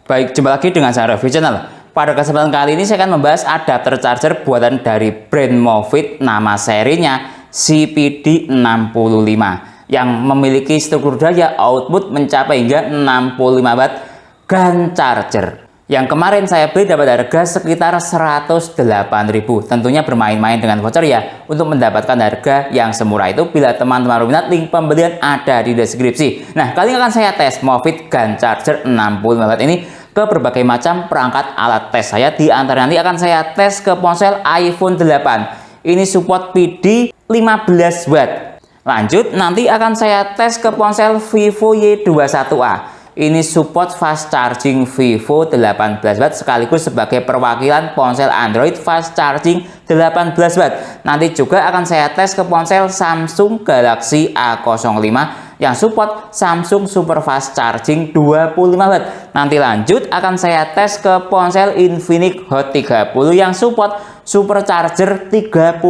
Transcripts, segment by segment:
Baik, jumpa lagi dengan saya Review Channel. Pada kesempatan kali ini saya akan membahas adapter charger buatan dari brand Movit, nama serinya CPD65 yang memiliki struktur daya output mencapai hingga 65 watt GaN charger. Yang kemarin saya beli dapat harga sekitar 108.000. Tentunya bermain-main dengan voucher ya untuk mendapatkan harga yang semurah itu. Bila teman-teman berminat, link pembelian ada di deskripsi. Nah, kali ini akan saya tes Movit GaN charger 65 watt ini ke berbagai macam perangkat alat tes saya. Di antara nanti akan saya tes ke ponsel iPhone 8. Ini support PD 15 watt. Lanjut, nanti akan saya tes ke ponsel Vivo Y21A. Ini support fast charging Vivo 18 watt sekaligus sebagai perwakilan ponsel Android fast charging 18 watt. Nanti juga akan saya tes ke ponsel Samsung Galaxy A05 yang support Samsung super fast charging 25 watt. Nanti lanjut akan saya tes ke ponsel Infinix Hot 30 yang support super charger 33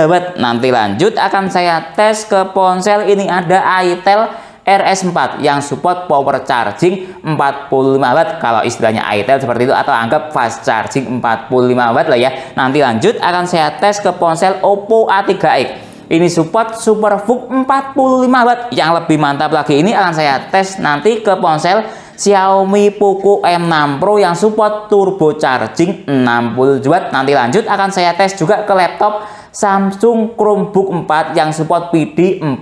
watt. Nanti lanjut akan saya tes ke ponsel ini ada Itel RS4 yang support power charging 45 watt, kalau istilahnya Itel seperti itu, atau anggap fast charging 45 watt lah ya. Nanti lanjut akan saya tes ke ponsel Oppo A3X. Ini support SuperVOOC 45 watt. Yang lebih mantap lagi ini akan saya tes nanti ke ponsel Xiaomi Poco M6 Pro yang support turbo charging 60 watt. Nanti lanjut akan saya tes juga ke laptop Samsung Chromebook 4 yang support PD 45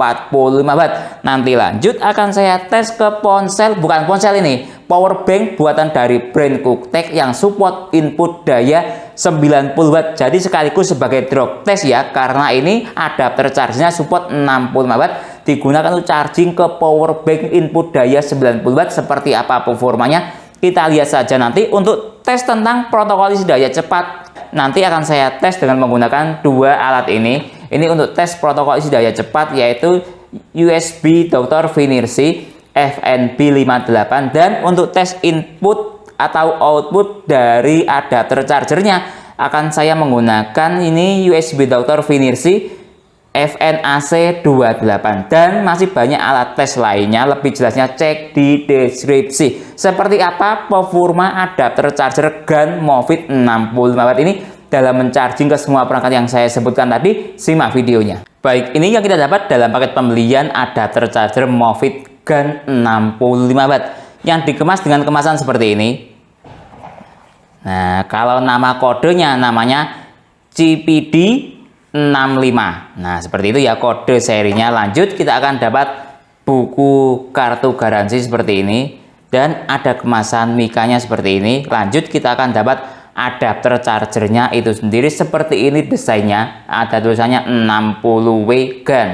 watt. Nanti lanjut akan saya tes ke ponsel, bukan ponsel ini, power bank buatan dari brand Cooktek yang support input daya 90 watt. Jadi sekaligus sebagai drop test ya, karena ini adapter chargernya support 65 watt, digunakan untuk charging ke power bank input daya 90 watt. Seperti apa performanya kita lihat saja nanti. Untuk tes tentang protokol isi daya cepat nanti akan saya tes dengan menggunakan dua alat ini. Ini untuk tes protokol isi daya cepat, yaitu USB Dr. Finersi FNB58, dan untuk tes input atau output dari adapter chargernya akan saya menggunakan ini USB Dr. Finersi FNAC28, dan masih banyak alat tes lainnya. Lebih jelasnya cek di deskripsi. Seperti apa performa adapter charger GaN Movit 65 watt ini dalam mencharging ke semua perangkat yang saya sebutkan tadi? Simak videonya. Baik, ini yang kita dapat dalam paket pembelian adapter charger Movit GaN 65 watt yang dikemas dengan kemasan seperti ini. Nah, kalau nama kodenya namanya CPD 65. Nah, seperti itu ya kode serinya. Lanjut kita akan dapat buku kartu garansi seperti ini, dan ada kemasan mikanya seperti ini. Lanjut kita akan dapat adapter chargernya itu sendiri seperti ini desainnya. Ada tulisannya 60W GaN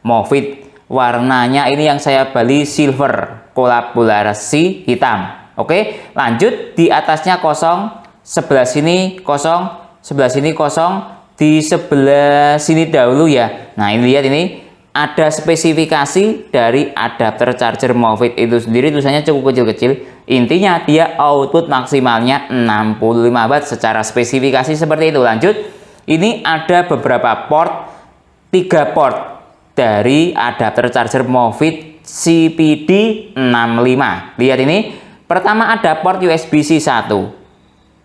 Movit. Warnanya ini yang saya beli silver kolaborasi hitam. Oke, lanjut di atasnya kosong, sebelah sini kosong, sebelah sini kosong, di sebelah sini dahulu ya. Nah, ini lihat, ini ada spesifikasi dari adapter charger Movit itu sendiri. Tulisannya cukup kecil-kecil. Intinya dia output maksimalnya 65 watt secara spesifikasi seperti itu. Lanjut, ini ada beberapa port, 3 port dari adapter charger Movit CPD65. Lihat ini, pertama ada port USB-C 1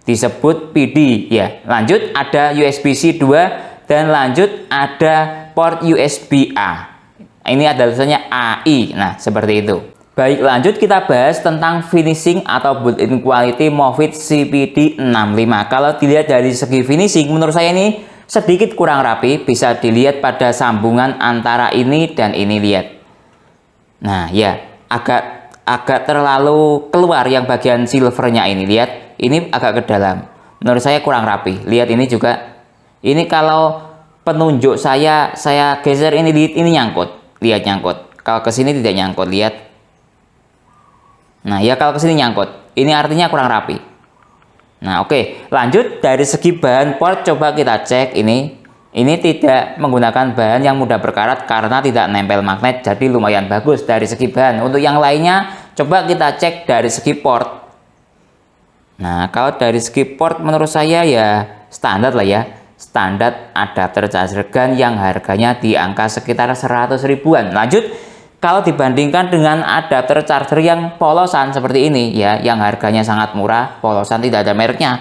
disebut PD ya. Lanjut ada USB-C 2, dan lanjut ada port USB-A. Ini ada tulisannya AI. Nah, seperti itu. Baik, lanjut kita bahas tentang finishing atau built-in quality Movit CPD65. Kalau dilihat dari segi finishing, menurut saya ini sedikit kurang rapi. Bisa dilihat pada sambungan antara ini dan ini, lihat. Nah, ya, agak terlalu keluar yang bagian silvernya ini, lihat. Ini agak ke dalam. Menurut saya kurang rapi. Lihat ini juga. Ini kalau penunjuk saya geser ini nyangkut. Lihat nyangkut. Kalau ke sini tidak nyangkut, lihat. Nah, ya kalau ke sini nyangkut. Ini artinya kurang rapi. Nah, oke. Lanjut dari segi bahan port coba kita cek ini. Ini tidak menggunakan bahan yang mudah berkarat karena tidak nempel magnet, jadi lumayan bagus dari segi bahan. Untuk yang lainnya coba kita cek dari segi port. Nah, kalau dari segi port menurut saya ya standar lah ya. Standar adapter charger GaN yang harganya di angka sekitar 100 ribuan. Lanjut Kalau dibandingkan dengan adapter charger yang polosan seperti ini ya, yang harganya sangat murah, polosan tidak ada mereknya.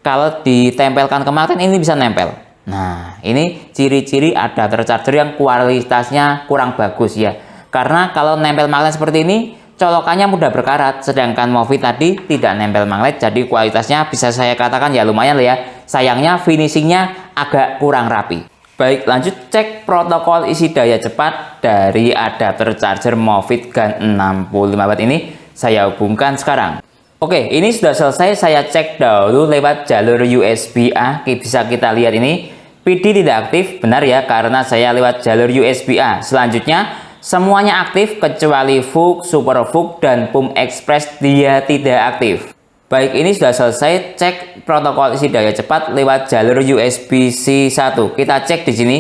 Kalau ditempelkan ke magnet ini bisa nempel. Nah, ini ciri-ciri adapter charger yang kualitasnya kurang bagus ya. Karena kalau nempel magnet seperti ini, colokannya mudah berkarat, sedangkan Movit tadi tidak nempel magnet, jadi kualitasnya bisa saya katakan ya lumayan lah ya. Sayangnya finishingnya agak kurang rapi. Baik, lanjut cek protokol isi daya cepat dari adapter charger Movit GAN 65 watt ini. Saya hubungkan sekarang. Oke, ini sudah selesai. Saya cek dahulu lewat jalur USB-A. Bisa kita lihat ini PD tidak aktif, benar ya, karena saya lewat jalur USB-A. Selanjutnya semuanya aktif kecuali VOOC, Super VOOC, dan Pump Express dia tidak aktif. Baik, ini sudah selesai cek protokol isi daya cepat lewat jalur USB-C 1. Kita cek di sini,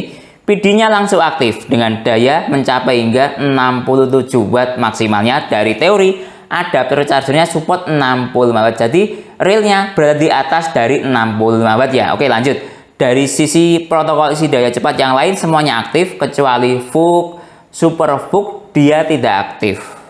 PD-nya langsung aktif dengan daya mencapai hingga 67 watt maksimalnya. Dari teori, adapter chargernya support 65 watt. Jadi, realnya berada di atas dari 65 watt ya. Oke, lanjut. Dari sisi protokol isi daya cepat yang lain semuanya aktif kecuali VOOC, Super VOOC dia tidak aktif.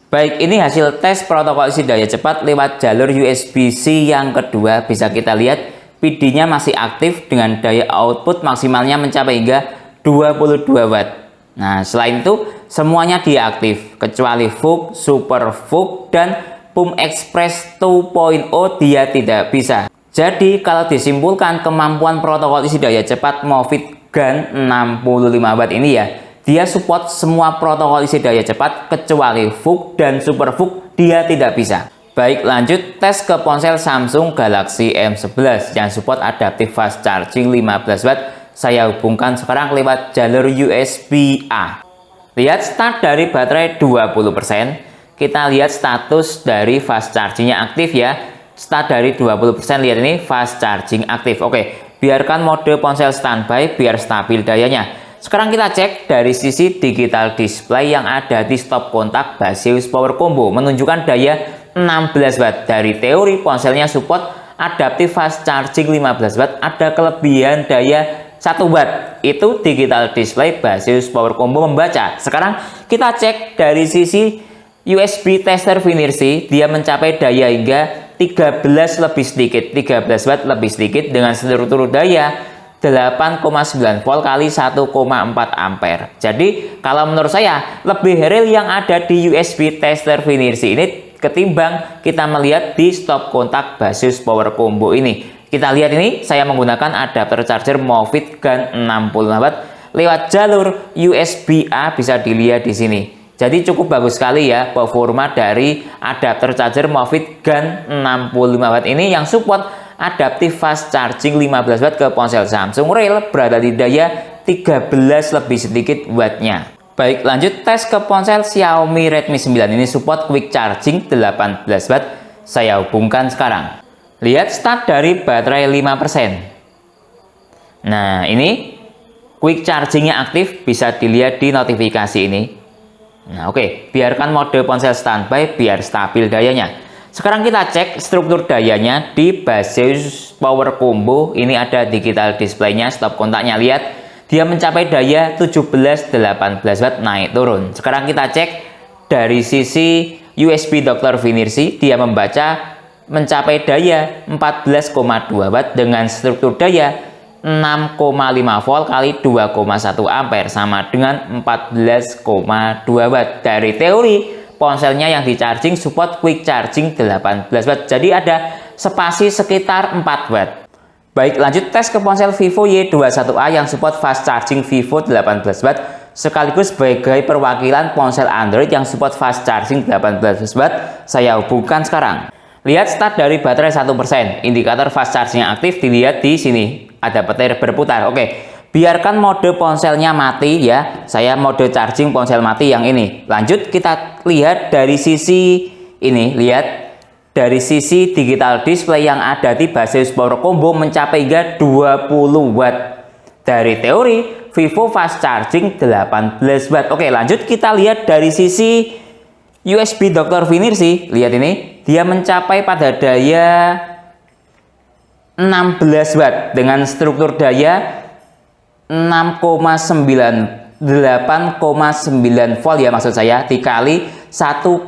Baik, ini hasil tes protokol isi daya cepat lewat jalur USB-C yang kedua. Bisa kita lihat PD-nya masih aktif dengan daya output maksimalnya mencapai hingga 22 watt. Nah, selain itu semuanya diaktif kecuali VOOC, Super VOOC, dan Pump Express 2.0 dia tidak bisa. Jadi kalau disimpulkan kemampuan protokol isi daya cepat Movit GAN 65 watt ini ya, dia support semua protokol isi daya cepat kecuali VOOC dan Super VOOC dia tidak bisa. Baik, lanjut tes ke ponsel Samsung Galaxy M11 yang support adaptive fast charging 15 watt. Saya hubungkan sekarang lewat jalur USB-A. Lihat start dari baterai 20%. Kita lihat status dari fast chargingnya aktif ya. Start dari 20%, lihat ini fast charging aktif. Oke, biarkan mode ponsel standby biar stabil dayanya. Sekarang kita cek dari sisi digital display yang ada di stop kontak Baseus Power Combo menunjukkan daya 16 watt. Dari teori ponselnya support adaptive fast charging 15 watt, ada kelebihan daya 1 watt. Itu digital display Baseus Power Combo membaca. Sekarang kita cek dari sisi USB tester Finercy, dia mencapai daya hingga 13 lebih sedikit, 13 watt lebih sedikit dengan struktur daya 8,9 volt kali 1,4 ampere. Jadi kalau menurut saya lebih real yang ada di USB tester Finercy ini ketimbang kita melihat di stop kontak Baseus Power Combo ini. Kita lihat ini, saya menggunakan adapter charger Movit GAN 65 watt lewat jalur USB-A, bisa dilihat di sini. Jadi cukup bagus sekali ya performa dari adapter charger Movit GAN 65 watt ini yang support adaptive fast charging 15 watt ke ponsel Samsung real berada di daya 13 lebih sedikit wattnya. Baik, lanjut tes ke ponsel Xiaomi Redmi 9 ini support quick charging 18 watt. Saya hubungkan sekarang. Lihat start dari baterai 5%. Nah, ini quick chargingnya aktif, bisa dilihat di notifikasi ini. Nah, oke, biarkan mode ponsel standby biar stabil dayanya. Sekarang kita cek struktur dayanya di Baseus Power Combo. Ini ada digital displaynya, stop kontaknya. Lihat, dia mencapai daya 17-18 watt naik turun. Sekarang kita cek dari sisi USB Dr. Finercy, dia membaca mencapai daya 14,2 watt dengan struktur daya 6,5 volt kali 2,1 ampere sama dengan 14,2 watt. Dari teori ponselnya yang di charging support quick charging 18 watt, jadi ada spasi sekitar 4 watt. Baik, lanjut tes ke ponsel Vivo Y21A yang support fast charging Vivo 18 watt sekaligus sebagai perwakilan ponsel Android yang support fast charging 18 watt. Saya hubungkan sekarang. Lihat start dari baterai 1%, indikator fast charging aktif dilihat di sini, ada petir berputar. Oke, biarkan mode ponselnya mati ya. Saya mode charging ponsel mati yang ini. Lanjut kita lihat dari sisi ini, lihat dari sisi digital display yang ada di Baseus Power Combo mencapai hingga 20 watt. Dari teori Vivo fast charging 18 watt. Oke, lanjut kita lihat dari sisi USB Dr. Finercy. Lihat ini, dia mencapai pada daya 16 watt dengan struktur daya 6,9 8,9 volt ya maksud saya, dikali 1,8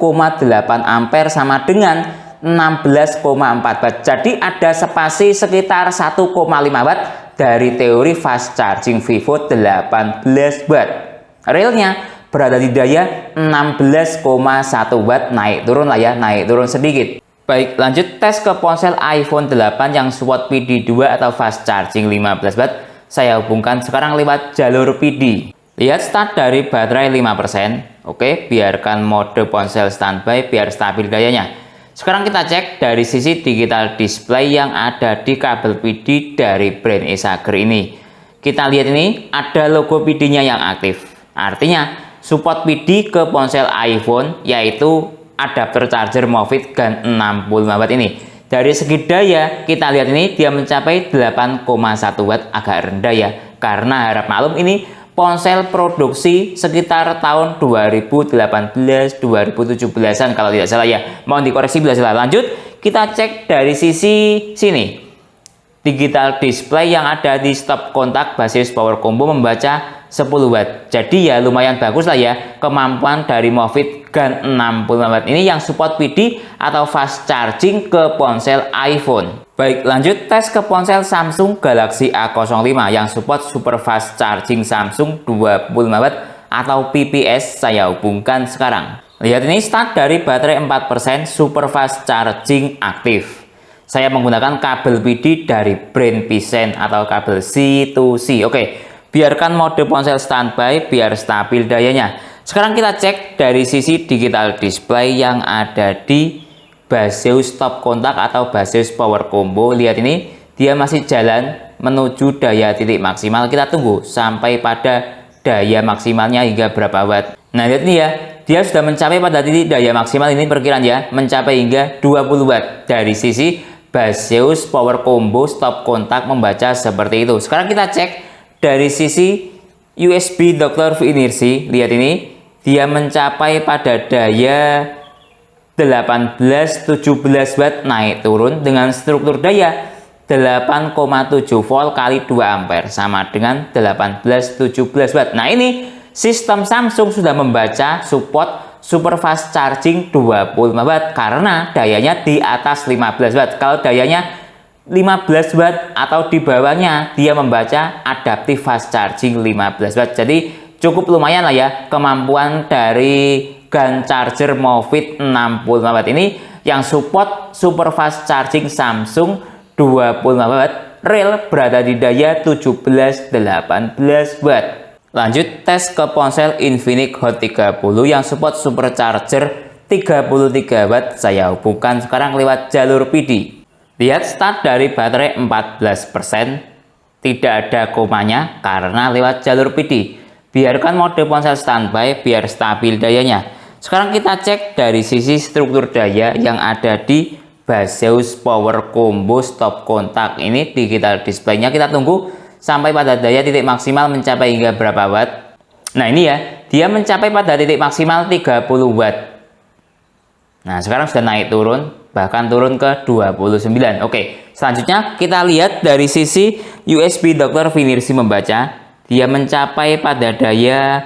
ampere sama dengan 16,4 watt. Jadi ada spasi sekitar 1,5 watt dari teori fast charging Vivo 18 watt. Realnya berada di daya 16,1 watt, naik turun lah ya, naik turun sedikit. Baik, lanjut tes ke ponsel iPhone 8 yang support PD2 atau fast charging 15 watt. Saya hubungkan sekarang lewat jalur PD. Lihat start dari baterai 5%. Oke, biarkan mode ponsel standby biar stabil dayanya. Sekarang kita cek dari sisi digital display yang ada di kabel PD dari brand Acer ini. Kita lihat ini ada logo PD-nya yang aktif. Artinya support PD ke ponsel iPhone yaitu adapter charger Movit GaN 65 watt ini. Dari segi daya kita lihat ini dia mencapai 8,1 watt, agak rendah ya. Karena harap maklum ini ponsel produksi sekitar tahun 2018-2017an kalau tidak salah ya. Mohon dikoreksi bila salah. Lanjut kita cek dari sisi sini. Digital display yang ada di stop kontak basis power combo membaca 10 watt. Jadi ya lumayan bagus lah ya kemampuan dari Movit GaN 65 watt ini yang support PD atau fast charging ke ponsel iPhone. Baik, lanjut tes ke ponsel Samsung Galaxy A05 yang support super fast charging Samsung 25 watt atau PPS. Saya hubungkan sekarang. Lihat ini start dari baterai 4%, super fast charging aktif. Saya menggunakan kabel PD dari brand Pisen atau kabel C2C. Oke, biarkan mode ponsel standby biar stabil dayanya. Sekarang kita cek dari sisi digital display yang ada di basis stop kontak atau basis power combo. Lihat ini, dia masih jalan menuju daya titik maksimal. Kita tunggu sampai pada daya maksimalnya hingga berapa watt. Nah, lihat ini ya, dia sudah mencapai pada titik daya maksimal ini perkiraan ya, mencapai hingga 20 watt. Dari sisi basis power combo stop kontak membaca seperti itu. Sekarang kita cek dari sisi USB Dr. Inersi. Lihat ini, dia mencapai pada daya 18-17 watt, naik turun dengan struktur daya 8,7 volt kali 2 ampere sama dengan 18-17 watt. Nah, ini sistem Samsung sudah membaca support super fast charging 25 watt karena dayanya di atas 15 watt. Kalau dayanya 15 watt atau di bawahnya dia membaca adaptive fast charging 15 watt. Jadi cukup lumayan lah ya kemampuan dari GaN charger Movit 65 watt ini yang support super fast charging Samsung 25 watt, real berada di daya 17-18 watt. Lanjut tes ke ponsel Infinix Hot 30 yang support supercharger 33 watt. Saya hubungkan sekarang lewat jalur PD. Lihat start dari baterai 14%, tidak ada komanya karena lewat jalur PD. Biarkan mode ponsel standby biar stabil dayanya. Sekarang kita cek dari sisi struktur daya yang ada di basis power combo stop kontak. Ini digital displaynya, kita tunggu sampai pada daya titik maksimal mencapai hingga berapa watt. Nah, ini ya, dia mencapai pada titik maksimal 30 watt. Nah, sekarang sudah naik turun, bahkan turun ke 29. Oke, selanjutnya kita lihat dari sisi USB Dr. Inersi membaca. Dia mencapai pada daya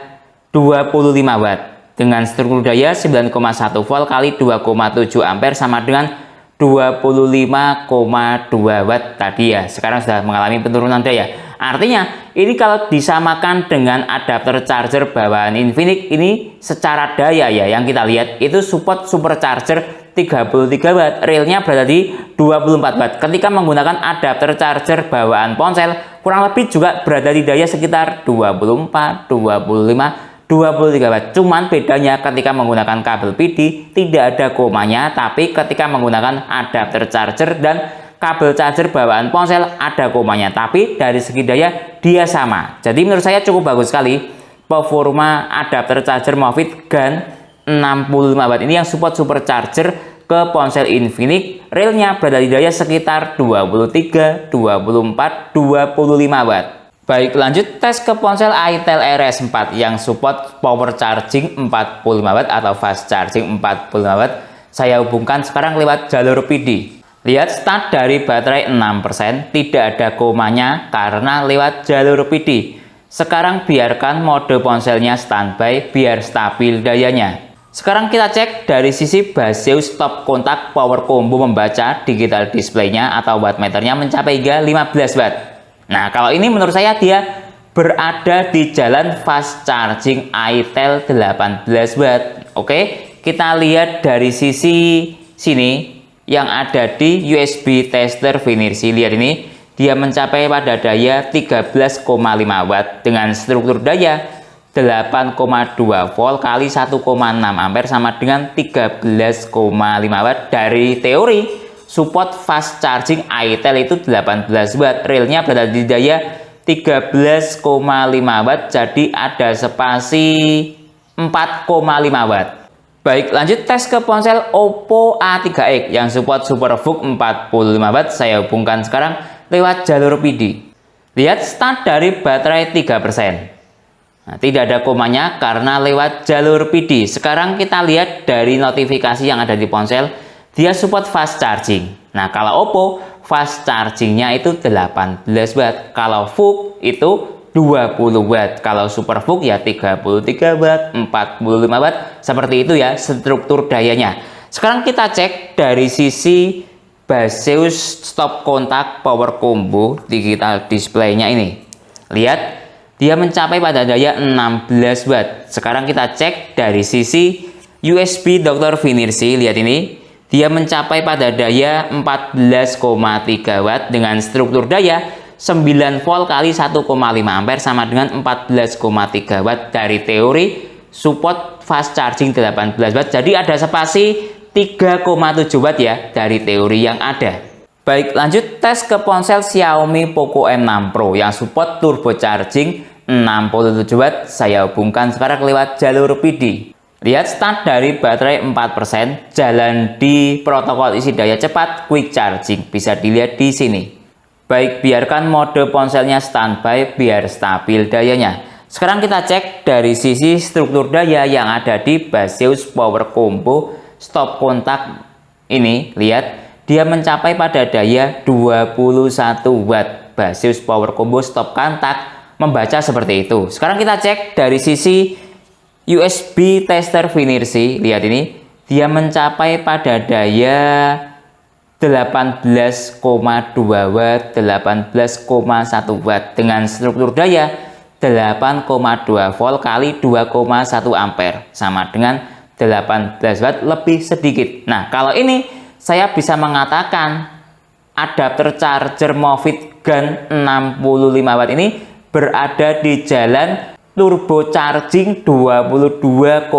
25 watt dengan struktur daya 9,1 volt kali 2,7 ampere sama dengan 25,2 watt tadi ya. Sekarang sudah mengalami penurunan daya. Artinya ini kalau disamakan dengan adapter charger bawaan Infinix ini secara daya ya yang kita lihat itu support supercharger 33 watt, realnya berada di 24 watt. Ketika menggunakan adapter charger bawaan ponsel kurang lebih juga berada di daya sekitar 24, 25, 23 watt. Cuman bedanya ketika menggunakan kabel PD tidak ada komanya, tapi ketika menggunakan adapter charger dan kabel charger bawaan ponsel ada komanya, tapi dari segi daya dia sama. Jadi menurut saya cukup bagus sekali performa adapter charger Movit GaN 65 watt ini yang support supercharger ke ponsel Infinix. Realnya berada di daya sekitar 23, 24, 25 watt. Baik, lanjut tes ke ponsel Itel RS4 yang support power charging 45 watt atau fast charging 45 watt. Saya hubungkan sekarang lewat jalur PD. Lihat start dari baterai 6%, tidak ada komanya karena lewat jalur PD. Sekarang biarkan mode ponselnya standby biar stabil dayanya. Sekarang kita cek dari sisi Baseus stop kontak power combo membaca digital displaynya atau wattmeternya mencapai hingga 15 watt. Nah, kalau ini menurut saya dia berada di jalan fast charging itel 18 watt. Oke, kita lihat dari sisi sini yang ada di USB tester Finersi. Lihat ini, dia mencapai pada daya 13,5 watt dengan struktur daya 8,2 volt kali 1,6 ampere sama dengan 13,5 watt. Dari teori support fast charging itel itu 18 watt, realnya berada di daya 13,5 watt, jadi ada spasi 4,5 watt. Baik, lanjut tes ke ponsel Oppo A3x yang support SuperVOOC 45 watt. Saya hubungkan sekarang lewat jalur PD. Lihat start dari baterai 3%. Nah, tidak ada komanya karena lewat jalur PD. Sekarang kita lihat dari notifikasi yang ada di ponsel, dia support fast charging. Nah, kalau Oppo fast chargingnya itu 18 watt, kalau VOOC itu 20 watt, kalau SuperVOOC ya 33 watt, 45 watt, seperti itu ya struktur dayanya. Sekarang kita cek dari sisi Baseus stop kontak power combo digital displaynya ini. Lihat, dia mencapai pada daya 16 watt. Sekarang kita cek dari sisi USB Dr. Finersi. Lihat ini, dia mencapai pada daya 14,3 watt dengan struktur daya 9 volt kali 1,5 ampere sama dengan 14,3 watt. Dari teori support fast charging 18 watt, jadi ada spasi 3,7 watt ya dari teori yang ada. Baik, lanjut tes ke ponsel Xiaomi Poco M6 Pro yang support turbo charging 67 watt. Saya hubungkan sekarang lewat jalur PD. Lihat start dari baterai 4%, jalan di protokol isi daya cepat quick charging, bisa dilihat di sini. Baik, biarkan mode ponselnya standby biar stabil dayanya. Sekarang kita cek dari sisi struktur daya yang ada di Baseus Power Combo stop kontak ini. Lihat, dia mencapai pada daya 21 watt. Baseus Power Combo stop kontak membaca seperti itu. Sekarang kita cek dari sisi USB tester Finersi. Lihat ini, dia mencapai pada daya 18,2 watt, 18,1 watt dengan struktur daya 8,2 volt kali 2,1 ampere sama dengan 18 watt lebih sedikit. Nah, kalau ini saya bisa mengatakan adapter charger Movit GAN 65 watt ini berada di jalan turbo charging 22,5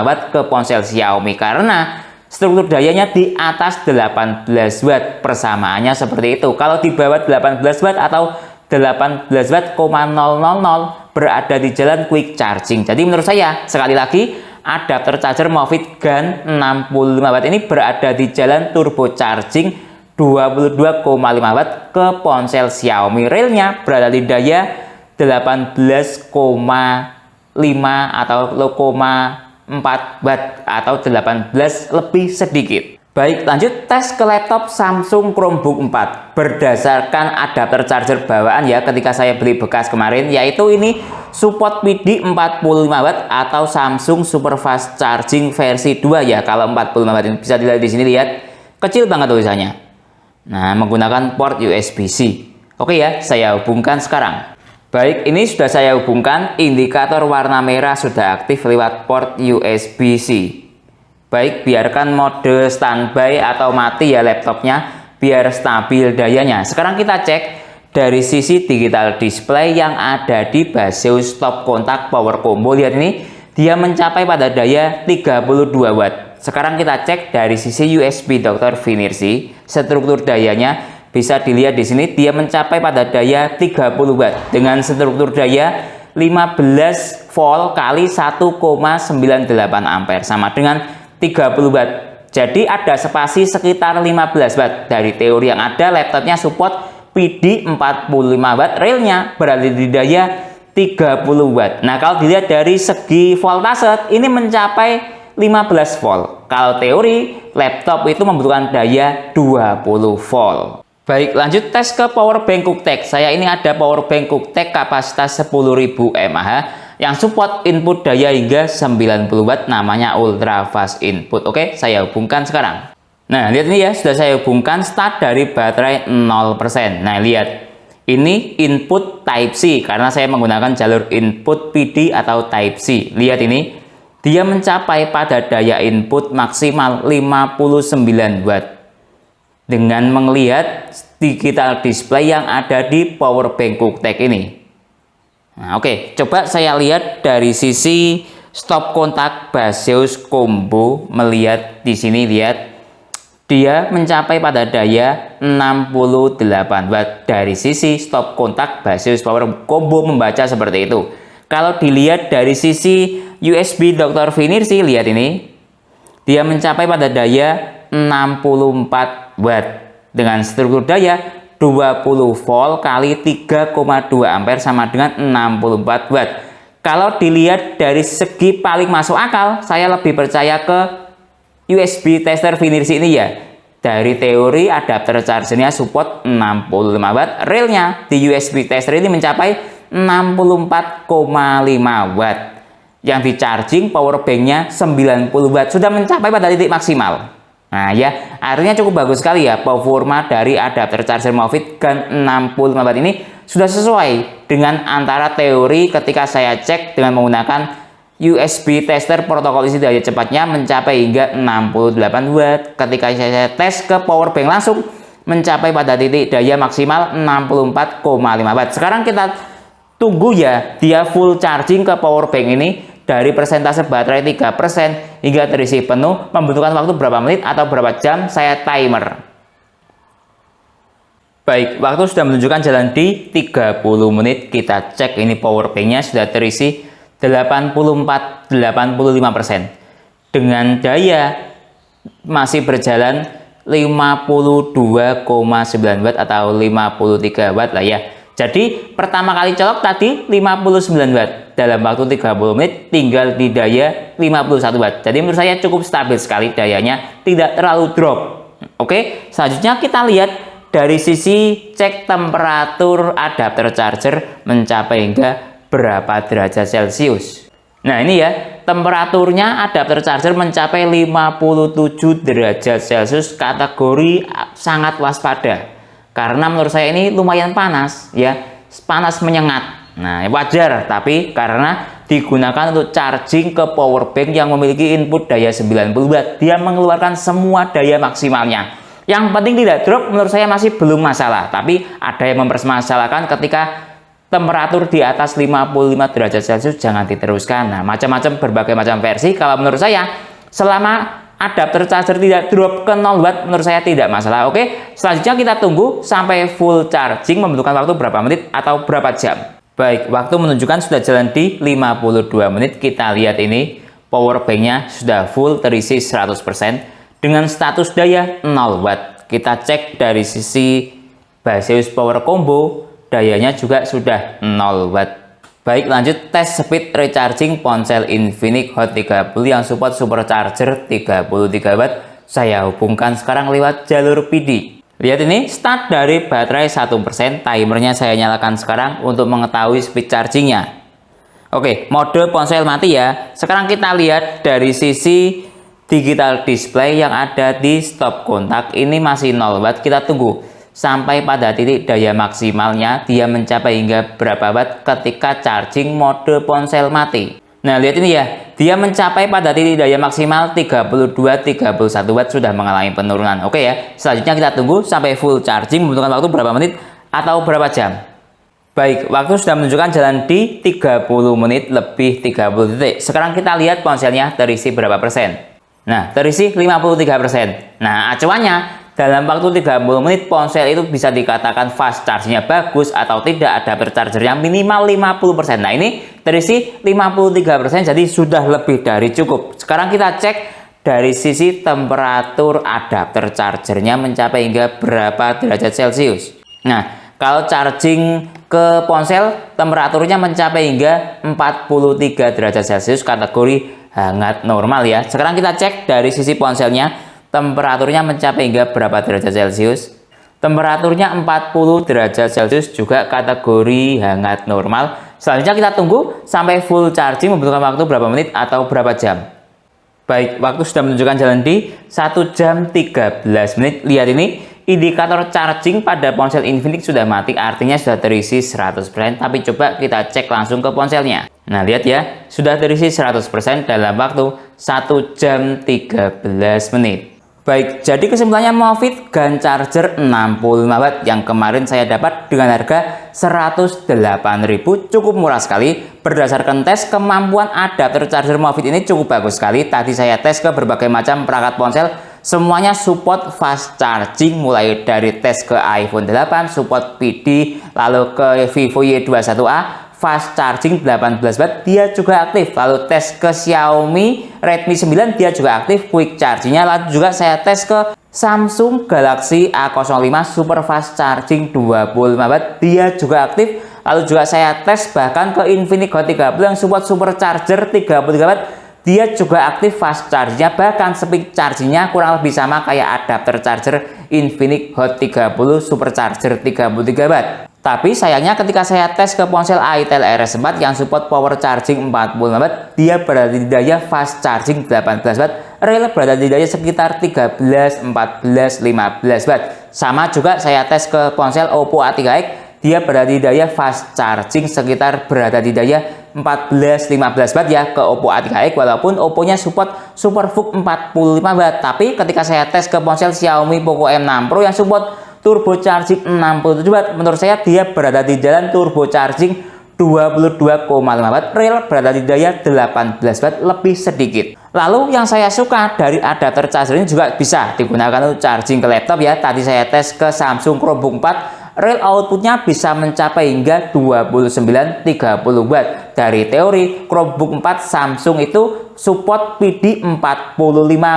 watt ke ponsel Xiaomi karena struktur dayanya di atas 18 watt. Persamaannya seperti itu. Kalau di bawah 18 watt atau 18 watt, 000 berada di jalan quick charging. Jadi menurut saya, sekali lagi, adapter charger Movit GAN 65 watt ini berada di jalan turbo charging 22,5 watt ke ponsel Xiaomi. Realnya berada di daya 18,5 atau 0,4 watt atau 18 lebih sedikit. Baik, lanjut tes ke laptop Samsung Chromebook 4 berdasarkan adapter charger bawaan ya ketika saya beli bekas kemarin, yaitu ini support PD 45 watt atau Samsung Super Fast Charging versi 2 ya. Kalau 45 watt ini bisa dilihat di sini, lihat kecil banget tulisannya. Nah, menggunakan port USB-C. Oke ya, saya hubungkan sekarang. Baik, ini sudah saya hubungkan, indikator warna merah sudah aktif lewat port USB-C. Baik, biarkan mode standby atau mati ya laptopnya biar stabil dayanya. Sekarang kita cek dari sisi digital display yang ada di Baseus stop kontak power combo. Lihat ini, dia mencapai pada daya 32 watt. Sekarang kita cek dari sisi USB Dr. Finersi, struktur dayanya bisa dilihat di sini, dia mencapai pada daya 30 watt dengan struktur daya 15 volt kali 1,98 ampere sama dengan 30 watt. Jadi ada spasi sekitar 15 watt. Dari teori yang ada, laptopnya support PD 45 watt, realnya berada di daya 30 watt. Nah, kalau dilihat dari segi voltase, ini mencapai 15 volt. Kalau teori, laptop itu membutuhkan daya 20 volt. Baik, lanjut tes ke power bank QuickTech. Saya ini ada power bank QuickTech kapasitas 10.000 mAh yang support input daya hingga 90 watt, namanya ultra fast input. Oke, saya hubungkan sekarang. Nah, lihat ini ya, sudah saya hubungkan, start dari baterai 0%. Nah, lihat. Ini input Type C karena saya menggunakan jalur input PD atau Type C. Lihat ini, dia mencapai pada daya input maksimal 59 watt dengan melihat digital display yang ada di power bank QuickTech ini. Nah, oke, coba saya lihat dari sisi stop kontak Baseus Combo. Melihat di sini, lihat dia mencapai pada daya 68 watt. Dari sisi stop kontak Baseus Power Combo membaca seperti itu. Kalau dilihat dari sisi USB Dr. Finir sih, lihat ini, dia mencapai pada daya 64 watt dengan struktur daya 20 volt kali 3,2 ampere sama dengan 64 watt. Kalau dilihat dari segi paling masuk akal, saya lebih percaya ke USB tester Finir ini ya. Dari teori adapter chargernya support 65 watt, realnya di USB tester ini mencapai 64,5 watt. Yang di charging power banknya 90 watt, sudah mencapai pada titik maksimal. Nah ya, artinya cukup bagus sekali ya performa dari adapter charger Movit GAN 65 watt ini sudah sesuai dengan antara teori ketika saya cek dengan menggunakan USB tester protokol isi daya cepatnya mencapai hingga 68 watt. Ketika saya tes ke power bank langsung mencapai pada titik daya maksimal 64,5 watt. Sekarang kita tunggu ya dia full charging ke power bank ini. Dari persentase baterai 3% hingga terisi penuh membutuhkan waktu berapa menit atau berapa jam, saya timer. Baik, waktu sudah menunjukkan jalan di 30 menit. Kita cek ini power banknya sudah terisi 85% dengan daya masih berjalan 52,9 watt atau 53 watt lah ya. Jadi pertama kali colok tadi 59 watt, dalam waktu 30 menit tinggal di daya 51 watt. Jadi menurut saya cukup stabil sekali dayanya, tidak terlalu drop. Oke, selanjutnya kita lihat dari sisi cek temperatur adapter charger mencapai hingga berapa derajat Celcius. Nah ini ya, temperaturnya adapter charger mencapai 57 derajat Celcius, kategori sangat waspada. Karena menurut saya ini lumayan panas ya, panas menyengat. Nah wajar, tapi karena digunakan untuk charging ke power bank yang memiliki input daya 90 watt, dia mengeluarkan semua daya maksimalnya. Yang penting tidak drop, menurut saya masih belum masalah. Tapi ada yang mempermasalahkan ketika temperatur di atas 55 derajat Celcius jangan diteruskan. Nah, macam-macam berbagai macam versi. Kalau menurut saya, selama adapter charger tidak drop ke 0 watt, menurut saya tidak masalah. Oke, selanjutnya kita tunggu sampai full charging membutuhkan waktu berapa menit atau berapa jam. Baik, waktu menunjukkan sudah jalan di 52 menit. Kita lihat ini, power banknya sudah full terisi 100% dengan status daya 0 watt. Kita cek dari sisi Baseus Power Combo, dayanya juga sudah 0 watt. Baik, lanjut tes speed recharging ponsel Infinix Hot 30 yang support supercharger 33 watt. Saya hubungkan sekarang lewat jalur PD. Lihat ini, start dari baterai 1%. Timernya saya nyalakan sekarang untuk mengetahui speed chargingnya. Oke, mode ponsel mati ya. Sekarang kita lihat dari sisi digital display yang ada di stop kontak. Ini masih 0 watt. Kita tunggu sampai pada titik daya maksimalnya dia mencapai hingga berapa watt ketika charging mode ponsel mati. Nah lihat ini ya, dia mencapai pada titik daya maksimal 32-31 watt, sudah mengalami penurunan. Oke ya, selanjutnya kita tunggu sampai full charging membutuhkan waktu berapa menit atau berapa jam. Baik, waktu sudah menunjukkan jalan di 30 menit lebih 30 detik. Sekarang kita lihat ponselnya terisi berapa persen. Nah, terisi 53%. Nah, acuannya dalam waktu 30 menit ponsel itu bisa dikatakan fast charge-nya bagus atau tidak, adapter chargernya minimal 50%. Nah, ini terisi 53%, jadi sudah lebih dari cukup. Sekarang kita cek dari sisi temperatur adapter chargernya mencapai hingga berapa derajat Celcius. Nah, kalau charging ke ponsel temperaturnya mencapai hingga 43 derajat Celcius, kategori hangat normal ya. Sekarang kita cek dari sisi ponselnya temperaturnya mencapai hingga berapa derajat Celcius. Temperaturnya 40 derajat Celcius, juga kategori hangat normal. Selanjutnya kita tunggu sampai full charging, membutuhkan waktu berapa menit atau berapa jam. Baik, waktu sudah menunjukkan jalan di 1 jam 13 menit. Lihat ini, indikator charging pada ponsel Infinix sudah mati, artinya sudah terisi 100%. Tapi coba kita cek langsung ke ponselnya. Nah, lihat ya, sudah terisi 100% dalam waktu 1 jam 13 menit. Baik, jadi kesimpulannya Movit Gun Charger 65 watt yang kemarin saya dapat dengan harga 108.000 cukup murah sekali. Berdasarkan tes, kemampuan adapter charger Movit ini cukup bagus sekali. Tadi saya tes ke berbagai macam perangkat ponsel, semuanya support fast charging, mulai dari tes ke iPhone 8, support PD, lalu ke Vivo Y21A, fast charging 18 watt, dia juga aktif. Lalu tes ke Xiaomi Redmi 9, dia juga aktif quick chargingnya. Lalu juga saya tes ke Samsung Galaxy A05 super fast charging 25 watt, dia juga aktif. Lalu juga saya tes bahkan ke Infinix Hot 30 yang support super charger 33 watt, dia juga aktif fast chargingnya. Bahkan speed chargingnya kurang lebih sama kayak adapter charger Infinix Hot 30 super charger 33 watt. Tapi sayangnya ketika saya tes ke ponsel Itel RS4 yang support power charging 40 watt, dia berada di daya fast charging 18 watt, real berada di daya sekitar 13, 14, 15 watt. Sama juga saya tes ke ponsel Oppo A3X, dia berada di daya fast charging sekitar berada di daya 14-15 watt ya ke Oppo A3X, walaupun Oppo-nya support Super VOOC 45 watt. Tapi ketika saya tes ke ponsel Xiaomi Poco M6 Pro yang support turbo charging 67 watt, menurut saya dia berada di jalan turbo charging 22,5 watt, real berada di daya 18 watt lebih sedikit. Lalu yang saya suka dari adapter charger ini juga bisa digunakan untuk charging ke laptop ya. Tadi saya tes ke Samsung Chromebook 4, real outputnya bisa mencapai hingga 29-30 watt. Dari teori Chromebook 4 Samsung itu support PD 45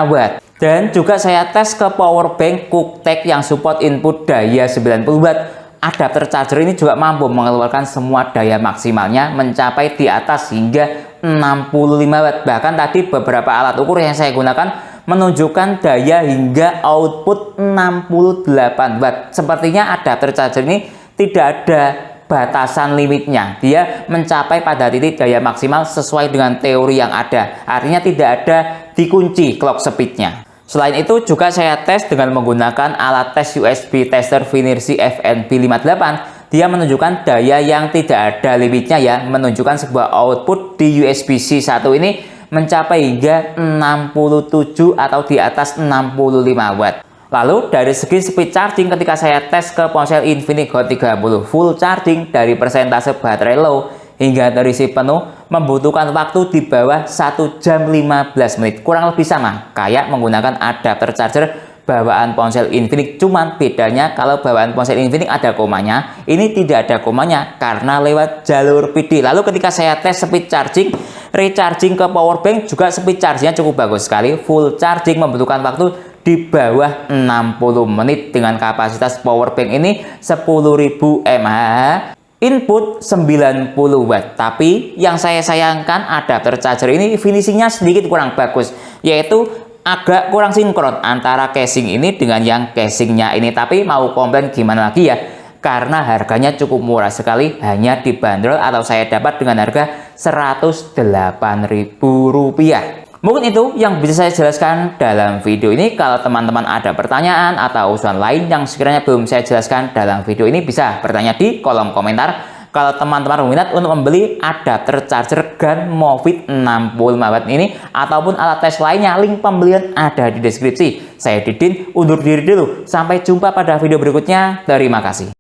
watt. Dan juga saya tes ke power bank QuickTech yang support input daya 90 watt. Adapter charger ini juga mampu mengeluarkan semua daya maksimalnya mencapai di atas hingga 65 watt. Bahkan tadi beberapa alat ukur yang saya gunakan menunjukkan daya hingga output 68 watt. Sepertinya adapter charger ini tidak ada batasan limitnya, dia mencapai pada titik daya maksimal sesuai dengan teori yang ada, artinya tidak ada dikunci clock speednya. Selain itu juga saya tes dengan menggunakan alat tes USB tester Finersi FNB58, dia menunjukkan daya yang tidak ada limitnya ya, menunjukkan sebuah output di USB-C 1 ini mencapai hingga 67 atau di atas 65 watt. Lalu dari segi speed charging, ketika saya tes ke ponsel Infinix Hot 30 full charging dari persentase baterai low hingga terisi penuh membutuhkan waktu di bawah 1 jam 15 menit. Kurang lebih sama kayak menggunakan adapter charger bawaan ponsel Infinix, cuman bedanya kalau bawaan ponsel Infinix ada komanya, ini tidak ada komanya karena lewat jalur PD. Lalu ketika saya tes speed charging, recharging ke power bank juga speed chargingnya cukup bagus sekali. Full charging membutuhkan waktu di bawah 60 menit dengan kapasitas power bank ini 10.000 mAh, input 90 watt. Tapi yang saya sayangkan adapter charger ini finishingnya sedikit kurang bagus, yaitu agak kurang sinkron antara casing ini dengan yang casingnya ini. Tapi mau komplain gimana lagi ya, karena harganya cukup murah sekali, hanya dibanderol atau saya dapat dengan harga Rp108.000. Mungkin itu yang bisa saya jelaskan dalam video ini. Kalau teman-teman ada pertanyaan atau usulan lain yang sekiranya belum saya jelaskan dalam video ini, bisa bertanya di kolom komentar. Kalau teman-teman berminat untuk membeli adapter charger gun Movit 65 watt ini ataupun alat tes lainnya, link pembelian ada di deskripsi. Saya Didin, undur diri dulu. Sampai jumpa pada video berikutnya. Terima kasih.